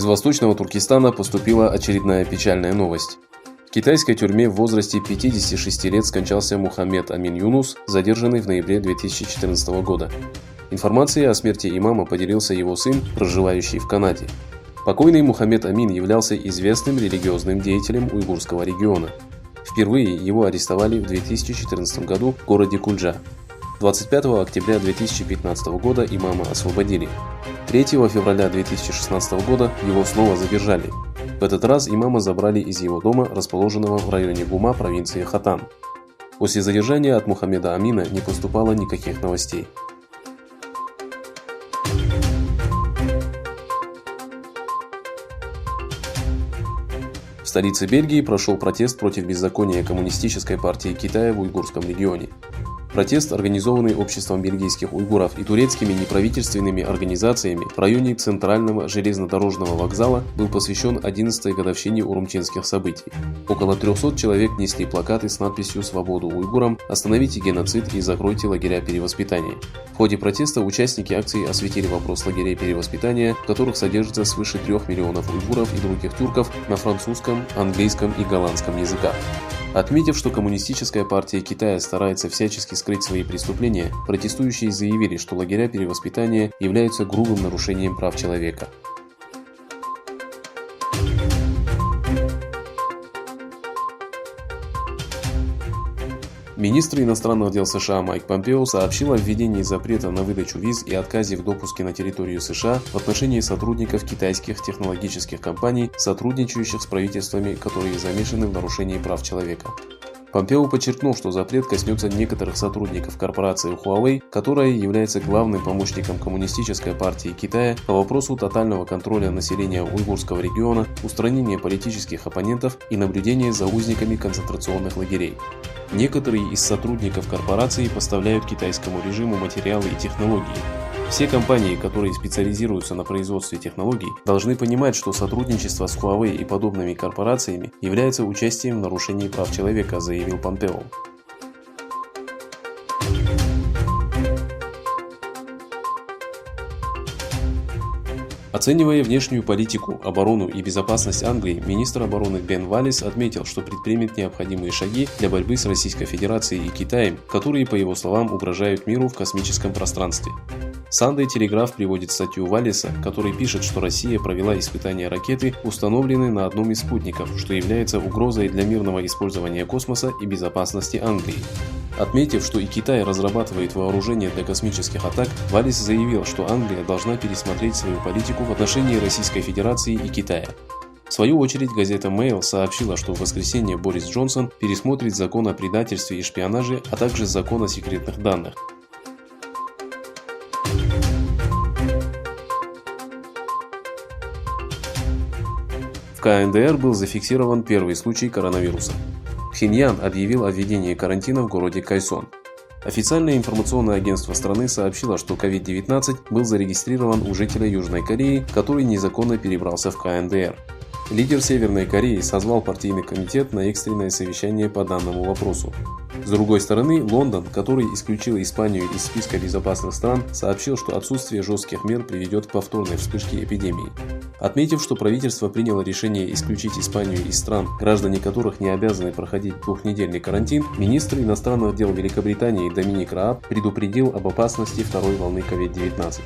Из восточного Туркестана поступила очередная печальная новость. В китайской тюрьме в возрасте 56 лет скончался Мухаммед Амин Юнус, задержанный в ноябре 2014 года. Информацией о смерти имама поделился его сын, проживающий в Канаде. Покойный Мухаммед Амин являлся известным религиозным деятелем уйгурского региона. Впервые его арестовали в 2014 году в городе Кульджа. 25 октября 2015 года имама освободили. 3 февраля 2016 года его снова задержали. В этот раз имама забрали из его дома, расположенного в районе Гума провинции Хатан. После задержания от Мухаммеда Амина не поступало никаких новостей. В столице Бельгии прошел протест против беззакония Коммунистической партии Китая в уйгурском регионе. Протест, организованный обществом бельгийских уйгуров и турецкими неправительственными организациями в районе Центрального железнодорожного вокзала, был посвящен 11-й годовщине урумчинских событий. Около 300 человек несли плакаты с надписью «Свободу уйгурам», «Остановите геноцид» и «Закройте лагеря перевоспитания». В ходе протеста участники акции осветили вопрос лагерей перевоспитания, в которых содержится свыше 3 миллионов уйгуров и других тюрков на французском, английском и голландском языках. Отметив, что Коммунистическая партия Китая старается всячески скрыть свои преступления, протестующие заявили, что лагеря перевоспитания являются грубым нарушением прав человека. Министр иностранных дел США Майк Помпео сообщил о введении запрета на выдачу виз и отказе в допуске на территорию США в отношении сотрудников китайских технологических компаний, сотрудничающих с правительствами, которые замешаны в нарушении прав человека. Помпео подчеркнул, что запрет коснется некоторых сотрудников корпорации Huawei, которая является главным помощником Коммунистической партии Китая по вопросу тотального контроля населения уйгурского региона, устранения политических оппонентов и наблюдения за узниками концентрационных лагерей. Некоторые из сотрудников корпорации поставляют китайскому режиму материалы и технологии. Все компании, которые специализируются на производстве технологий, должны понимать, что сотрудничество с Huawei и подобными корпорациями является участием в нарушении прав человека, заявил Помпео. Оценивая внешнюю политику, оборону и безопасность Англии, министр обороны Бен Валлис отметил, что предпримет необходимые шаги для борьбы с Российской Федерацией и Китаем, которые, по его словам, угрожают миру в космическом пространстве. Sunday Telegraph приводит статью Валлиса, который пишет, что Россия провела испытания ракеты, установленной на одном из спутников, что является угрозой для мирного использования космоса и безопасности Англии. Отметив, что и Китай разрабатывает вооружение для космических атак, Валлис заявил, что Англия должна пересмотреть свою политику в отношении Российской Федерации и Китая. В свою очередь, газета Mail сообщила, что в воскресенье Борис Джонсон пересмотрит закон о предательстве и шпионаже, а также закон о секретных данных. В КНДР был зафиксирован первый случай коронавируса. Пхеньян объявил о введении карантина в городе Кайсон. Официальное информационное агентство страны сообщило, что COVID-19 был зарегистрирован у жителя Южной Кореи, который незаконно перебрался в КНДР. Лидер Северной Кореи созвал партийный комитет на экстренное совещание по данному вопросу. С другой стороны, Лондон, который исключил Испанию из списка безопасных стран, сообщил, что отсутствие жестких мер приведет к повторной вспышке эпидемии. Отметив, что правительство приняло решение исключить Испанию из стран, граждане которых не обязаны проходить двухнедельный карантин, министр иностранных дел Великобритании Доминик Рааб предупредил об опасности второй волны COVID-19.